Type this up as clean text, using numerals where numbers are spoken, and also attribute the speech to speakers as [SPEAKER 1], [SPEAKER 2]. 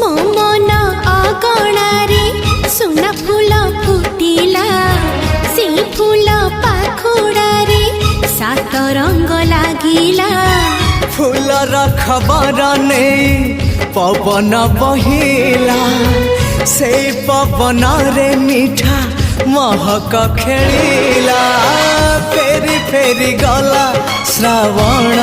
[SPEAKER 1] मो मन अगणारे सुना फूल फुटिला से फूल पाखुड़ारे सात रंग लागिला
[SPEAKER 2] फूलर खबर नहीं पवन बहिला से पवन रे मीठा महक खेलिला फेरी फेरी गला श्रावण